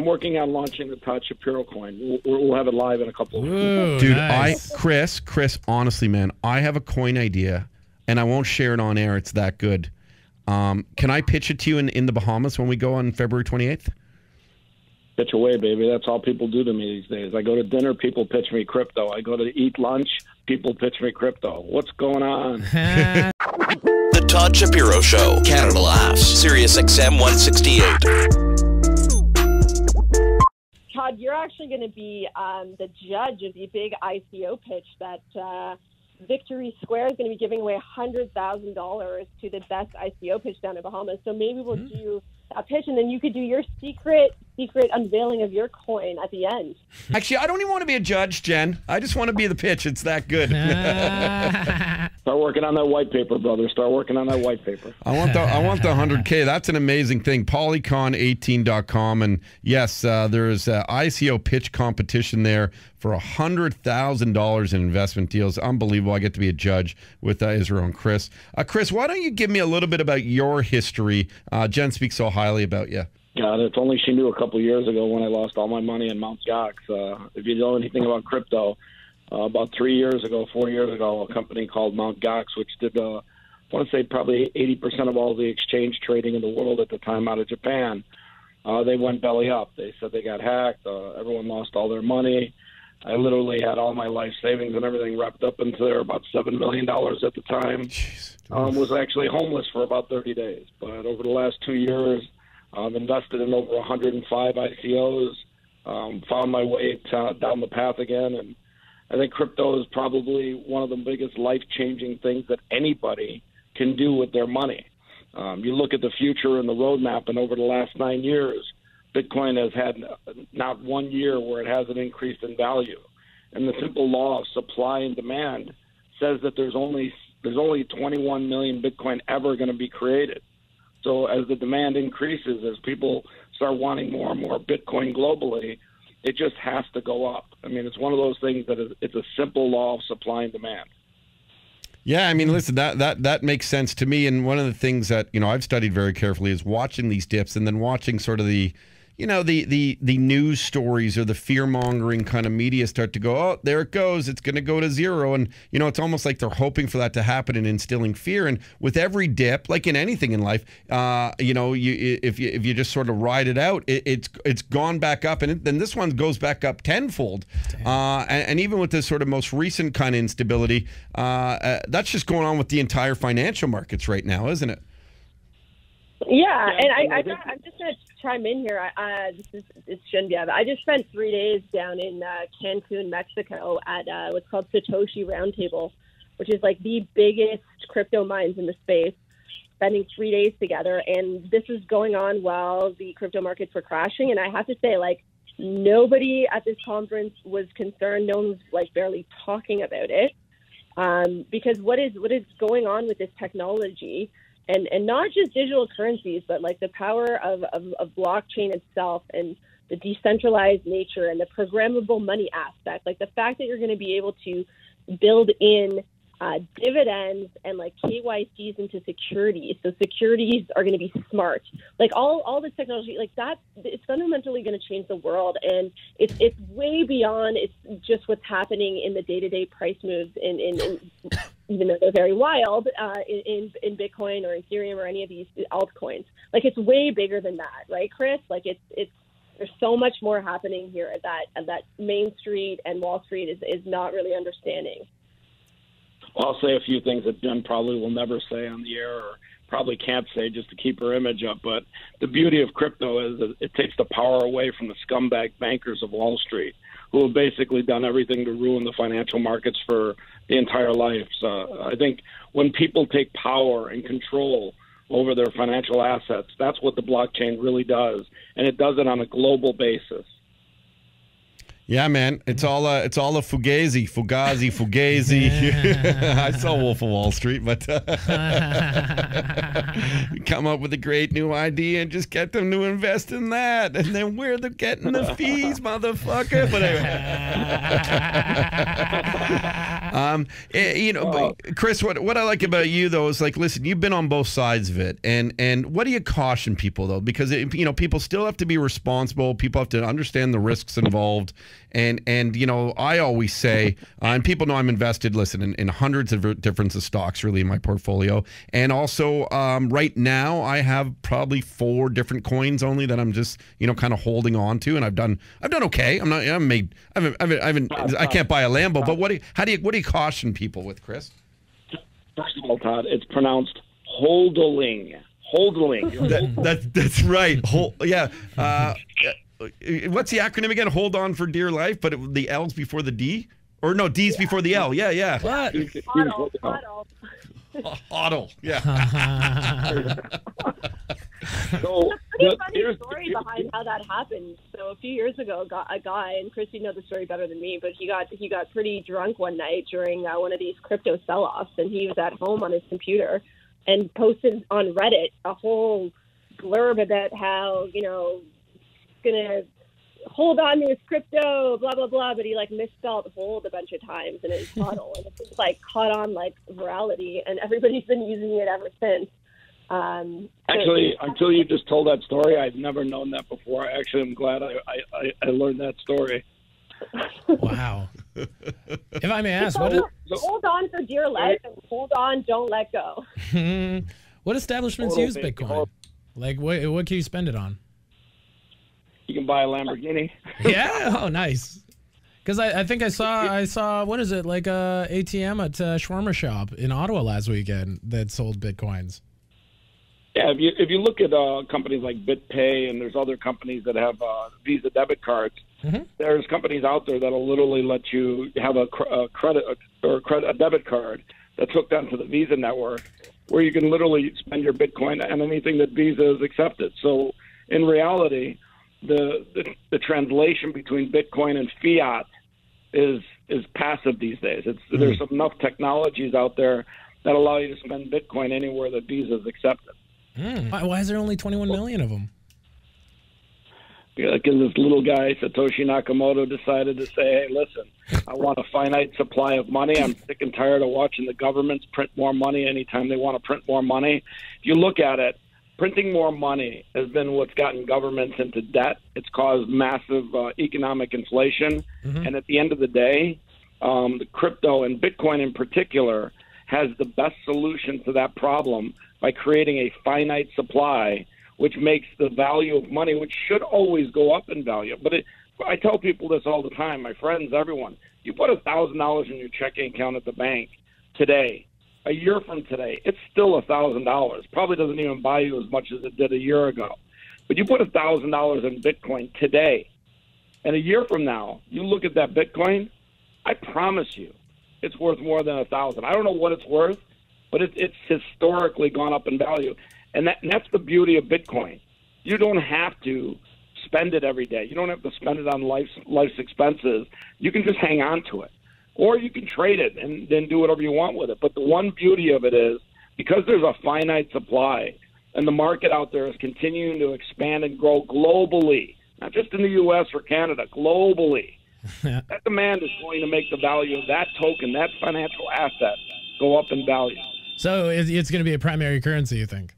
working on launching the Todd Shapiro coin. We'll have it live in a couple of weeks. Ooh, dude, nice. Chris, honestly, man, I have a coin idea, and I won't share it on air. It's that good. Can I pitch it to you in the Bahamas when we go on February 28th? Pitch away, baby. That's all people do to me these days. I go to dinner, people pitch me crypto. I go to eat lunch, people pitch me crypto. What's going on? The Todd Shapiro Show. Canada Laughs. Sirius XM 168. Todd, you're actually going to be the judge of the big ICO pitch that Victory Square is going to be giving away $100,000 to the best ICO pitch down in Bahamas. So maybe we'll do a pitch, and then you could do your secret unveiling of your coin at the end. Actually, I don't even want to be a judge, Jen. I just want to be the pitch. It's that good. Start working on that white paper, brother. Start working on that white paper. I want the 100K. That's an amazing thing. Polycon18.com. And yes, there's an ICO pitch competition there for $100,000 in investment deals. Unbelievable. I get to be a judge with Israel and Chris. Chris, why don't you give me a little bit about your history? Jen speaks so highly about you. God, if only she knew a couple years ago when I lost all my money in Mt. Gox. If you know anything about crypto, about 4 years ago, a company called Mt. Gox, which did, I want to say probably 80% of all the exchange trading in the world at the time out of Japan, they went belly up. They said they got hacked. Everyone lost all their money. I literally had all my life savings and everything wrapped up into there, about $7 million at the time. Was actually homeless for about 30 days. But over the last 2 years, I've invested in over 105 ICOs, found my way down the path again, and I think crypto is probably one of the biggest life-changing things that anybody can do with their money. You look at the future and the roadmap, and over the last 9 years, Bitcoin has had not 1 year where it hasn't increased in value. And the simple law of supply and demand says that there's only 21 million Bitcoin ever going to be created. So as the demand increases, as people start wanting more and more Bitcoin globally, it just has to go up. I mean, it's one of those things that it's a simple law of supply and demand. Yeah, I mean, listen, that makes sense to me. And one of the things that, I've studied very carefully is watching these dips and then watching sort of the news stories or the fear-mongering kind of media start to go, oh, there it goes, it's going to go to zero. And, it's almost like they're hoping for that to happen and instilling fear. And with every dip, like in anything in life, if you just sort of ride it out, it's gone back up. And then this one goes back up tenfold. And even with this sort of most recent kind of instability, that's just going on with the entire financial markets right now, isn't it? Yeah, and I'm just going to chime in here. It's Genevieve. I just spent 3 days down in Cancun, Mexico at what's called Satoshi Roundtable, which is like the biggest crypto minds in the space, spending 3 days together. And this was going on while the crypto markets were crashing. And I have to say, like, nobody at this conference was concerned. No one was, like, barely talking about it. Because what is going on with this technology, and not just digital currencies, but like the power of blockchain itself and the decentralized nature and the programmable money aspect, like the fact that you're going to be able to build in dividends and like KYCs into securities. So securities are going to be smart. Like all this technology, like that, it's fundamentally going to change the world. And it's way beyond it's just what's happening in the day-to-day price moves in even though they're very wild in Bitcoin or Ethereum or any of these altcoins. Like it's way bigger than that, right, Chris? Like it's there's so much more happening here that Main Street and Wall Street is not really understanding. Well, I'll say a few things that Jen probably will never say on the air or probably can't say just to keep her image up. But the beauty of crypto is that it takes the power away from the scumbag bankers of Wall Street, who have basically done everything to ruin the financial markets for the entire life. So I think when people take power and control over their financial assets, that's what the blockchain really does, and it does it on a global basis. Yeah, man, it's all a fugazi. I saw Wolf of Wall Street, but come up with a great new idea and just get them to invest in that, and then where they're getting the fees, motherfucker. But anyway, Chris, what I like about you though is like, listen, you've been on both sides of it, and what do you caution people though? Because people still have to be responsible. People have to understand the risks involved, and I always say, and people know I'm invested. Listen, in hundreds of different stocks really in my portfolio, and also right now I have probably 4 different coins only that I'm just kind of holding on to, and I've done okay. I can't buy a Lambo, but what do you caution people with, Chris? First of all, Todd, it's pronounced holdling. That's right. What's the acronym again? Hold on for dear life, but the L's before the D, or no, D's before the L. Yeah. What? HODL. Yeah. So pretty funny story behind how that happened. So a few years ago, a guy, and Chris, you know the story better than me, but he got pretty drunk one night during one of these crypto sell-offs, and he was at home on his computer and posted on Reddit a whole blurb about how gonna hold on to his crypto, blah blah blah, but he misspelled hold a bunch of times, and it's HODL, and it's just caught on virality, and everybody's been using it ever since. Actually, until you just told that story, I'd never known that before. Actually, I'm glad I learned that story. Wow. If I may ask, hold on for dear life, and hold on, don't let go. What establishments use Bitcoin? What can you spend it on? You can buy a Lamborghini. Yeah. Oh, nice. Because I think I saw what is it, like a ATM at a shawarma shop in Ottawa last weekend that sold Bitcoins. Yeah, if you look at companies like BitPay, and there's other companies that have Visa debit cards, there's companies out there that'll literally let you have a debit card that's hooked onto the Visa network, where you can literally spend your Bitcoin on anything that Visa has accepted. So in reality, the translation between Bitcoin and fiat is passive these days. There's enough technologies out there that allow you to spend Bitcoin anywhere that Visa is accepted. Why is there only 21 million of them? Because this little guy, Satoshi Nakamoto, decided to say, hey, listen, I want a finite supply of money. I'm sick and tired of watching the governments print more money anytime they want to print more money. If you look at it, printing more money has been what's gotten governments into debt. It's caused massive economic inflation. And at the end of the day, the crypto and Bitcoin in particular has the best solution to that problem by creating a finite supply, which makes the value of money, which should always go up in value. But I tell people this all the time, my friends, everyone. You put $1,000 in your checking account at the bank today. A year from today, it's still $1,000. Probably doesn't even buy you as much as it did a year ago. But you put $1,000 in Bitcoin today, and a year from now, you look at that Bitcoin, I promise you, it's worth more than $1,000. I don't know what it's worth, but it's historically gone up in value. And that's the beauty of Bitcoin. You don't have to spend it every day. You don't have to spend it on life's expenses. You can just hang on to it. Or you can trade it and then do whatever you want with it. But the one beauty of it is, because there's a finite supply and the market out there is continuing to expand and grow globally, not just in the U.S. or Canada, globally, that demand is going to make the value of that token, that financial asset, go up in value. So it's going to be a primary currency, you think?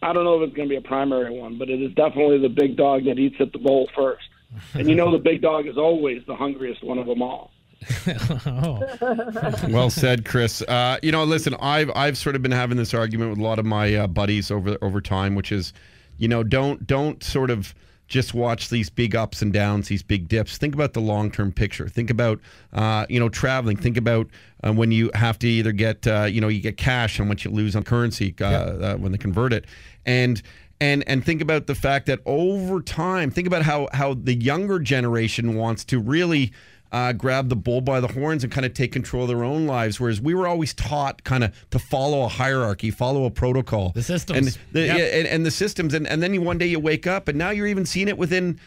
I don't know if it's going to be a primary one, but it is definitely the big dog that eats at the bowl first. And the big dog is always the hungriest one of them all. Well said, Chris. Listen, I've sort of been having this argument with a lot of my buddies over time, which is, don't sort of just watch these big ups and downs, these big dips. Think about the long-term picture. Think about, traveling. Think about when you have to either get, you get cash and what you lose on currency when they convert it. And think about the fact that over time, think about how the younger generation wants to really grab the bull by the horns and kind of take control of their own lives, whereas we were always taught kind of to follow a hierarchy, follow a protocol. The systems. And the systems. And then one day you wake up, and now you're even seeing it within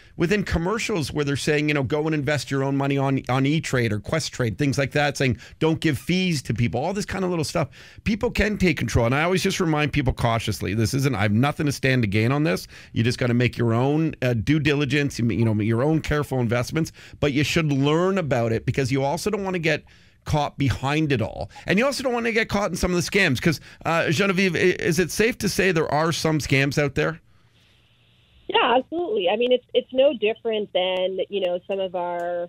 commercials where they're saying, go and invest your own money on E-Trade or Questrade, things like that, saying don't give fees to people, all this kind of little stuff. People can take control. And I always just remind people cautiously, I have nothing to stand to gain on this. You just got to make your own due diligence, your own careful investments, but you should learn learn about it because you also don't want to get caught behind it all. And you also don't want to get caught in some of the scams because, Genevieve, is it safe to say there are some scams out there? Yeah, absolutely. I mean, it's no different than, some of our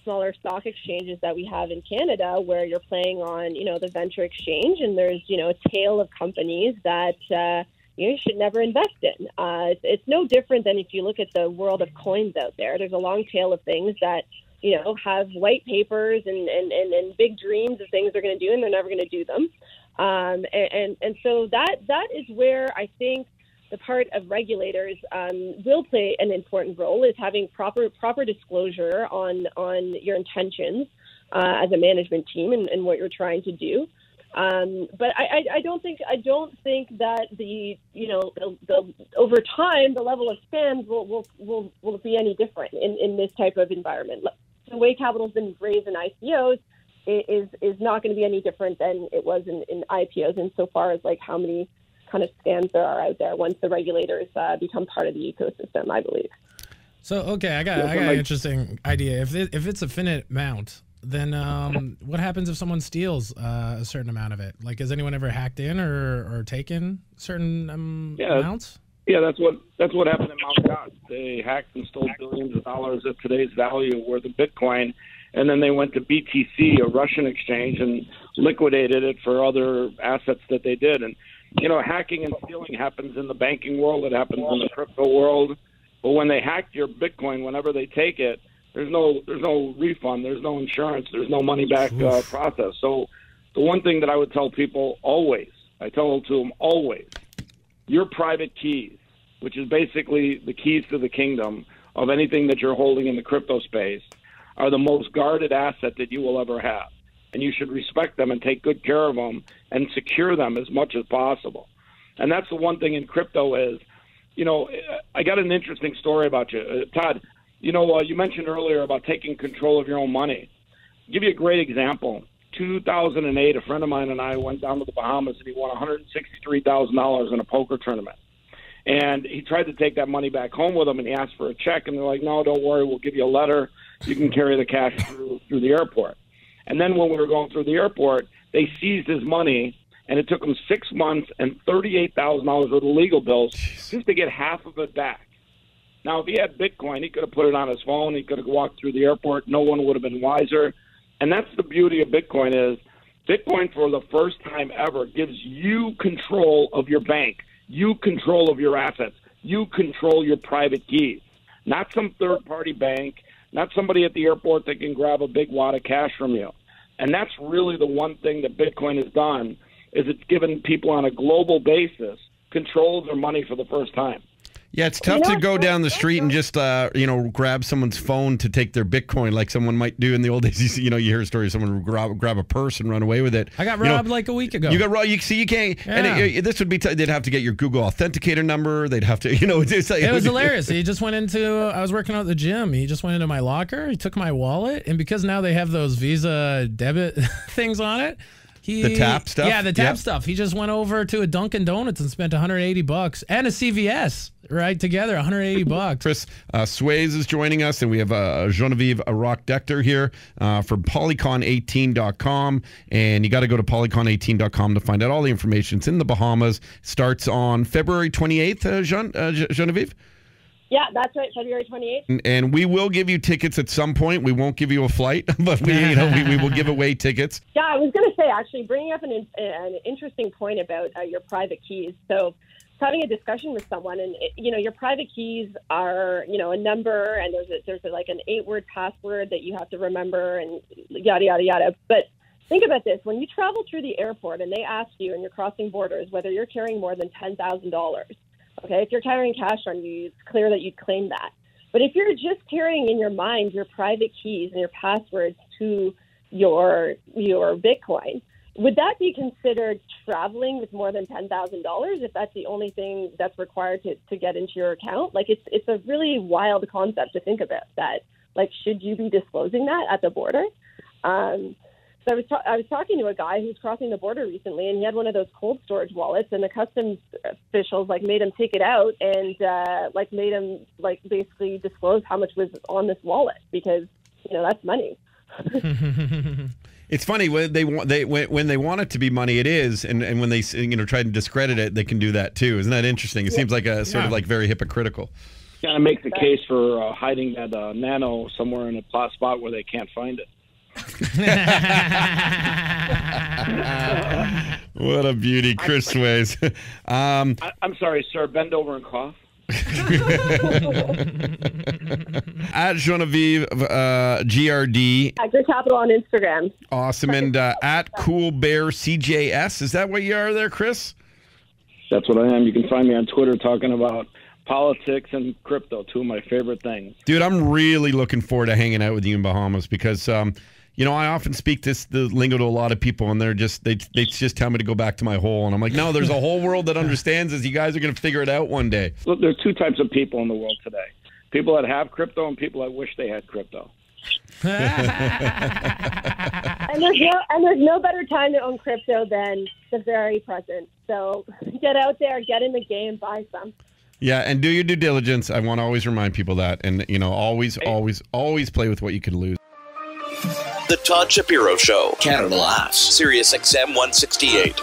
smaller stock exchanges that we have in Canada where you're playing on, the venture exchange and there's, a tail of companies that you should never invest in. It's no different than if you look at the world of coins out there. There's a long tail of things that, have white papers and big dreams of things they're going to do and they're never going to do them. And so that is where I think the part of regulators will play an important role is having proper disclosure on your intentions as a management team and what you're trying to do. But I don't think that the over time the level of scams will be any different in this type of environment. The way capital's been raised in ICOs is not going to be any different than it was in IPOs insofar as like how many kind of scams there are out there once the regulators become part of the ecosystem, I believe. So, okay, I got an interesting idea. If it's a finite amount, then what happens if someone steals a certain amount of it? Like, has anyone ever hacked in or taken certain amounts? Yeah, that's what happened in Mt. Gox. They hacked and stole billions of dollars of today's value worth of Bitcoin, and then they went to BTC, a Russian exchange, and liquidated it for other assets that they did. And hacking and stealing happens in the banking world. It happens in the crypto world. But when they hack your Bitcoin, whenever they take it, there's no refund. There's no insurance. There's no money back process. So the one thing that I would tell people always, I tell to them always, your private keys, which is basically the keys to the kingdom of anything that you're holding in the crypto space, are the most guarded asset that you will ever have. And you should respect them and take good care of them and secure them as much as possible. And that's the one thing in crypto is, I got an interesting story about you. Todd, you mentioned earlier about taking control of your own money. I'll give you a great example. 2008, a friend of mine and I went down to the Bahamas and he won $163,000 in a poker tournament. And he tried to take that money back home with him and he asked for a check and they're like, no, don't worry, we'll give you a letter. You can carry the cash through the airport. And then when we were going through the airport, they seized his money, and it took him 6 months and $38,000 worth of legal bills just to get half of it back. Now, if he had Bitcoin, he could have put it on his phone. He could have walked through the airport. No one would have been wiser. And that's the beauty of Bitcoin is Bitcoin, for the first time ever, gives you control of your bank, you control of your assets, you control your private keys, not some third-party bank, not somebody at the airport that can grab a big wad of cash from you. And that's really the one thing that Bitcoin has done is it's given people on a global basis control of their money for the first time. Yeah, it's tough to go down the street and just, grab someone's phone to take their Bitcoin like someone might do in the old days. You hear a story of someone grab a purse and run away with it. I got robbed like a week ago. You got robbed. You can't. Yeah. And this would be, they'd have to get your Google Authenticator number. They'd have to, it's like, it was hilarious. He just went I was working out at the gym. He just went into my locker. He took my wallet. And because now they have those Visa debit things on it. The tap stuff? Yeah, the tap stuff. He just went over to a Dunkin' Donuts and spent $180 and a CVS, right, together, $180. Chris Sweis is joining us, and we have Genevieve Roch-Decter here from Polycon18.com, and you got to go to Polycon18.com to find out all the information. It's in the Bahamas. Starts on February 28th, Genevieve? Yeah, that's right, February 28th. And we will give you tickets at some point. We won't give you a flight, but we will give away tickets. Yeah, I was going to say, actually, bringing up an interesting point about your private keys. So having a discussion with someone, and your private keys are, a number, and there's like an 8-word password that you have to remember, and yada, yada, yada. But think about this. When you travel through the airport and they ask you, and you're crossing borders, whether you're carrying more than $10,000, okay, if you're carrying cash on you, it's clear that you'd claim that. But if you're just carrying in your mind your private keys and your passwords to your Bitcoin, would that be considered traveling with more than $10,000 if that's the only thing that's required to get into your account? Like, it's a really wild concept to think about that. Like, should you be disclosing that at the border? So I was talking to a guy who was crossing the border recently, and he had one of those cold storage wallets, and the customs officials made him take it out and made him basically disclose how much was on this wallet because that's money. It's funny when when they want it to be money, it is, and when they try to discredit it, they can do that too. Isn't that interesting? It seems like a sort of like very hypocritical. Kind of make the case for hiding that nano somewhere in a spot where they can't find it. What a beauty, Chris Sweis. I'm sorry, sir. Bend over and cough. At Genevieve GRD. Actor Capital on Instagram. Awesome. And at Cool Bear CJS. Is that what you are there, Chris? That's what I am. You can find me on Twitter talking about politics and crypto, two of my favorite things. Dude, I'm really looking forward to hanging out with you in Bahamas because I often speak the lingo to a lot of people, and they just tell me to go back to my hole, and I'm like, no, there's a whole world that understands this. You guys are going to figure it out one day. Look, there's two types of people in the world today: people that have crypto and people that wish they had crypto. And there's no better time to own crypto than the very present. So get out there, get in the game, buy some. Yeah, and do your due diligence. I want to always remind people that, and always play with what you could lose. The Todd Shapiro Show. Canada Laughs. Sirius XM 168.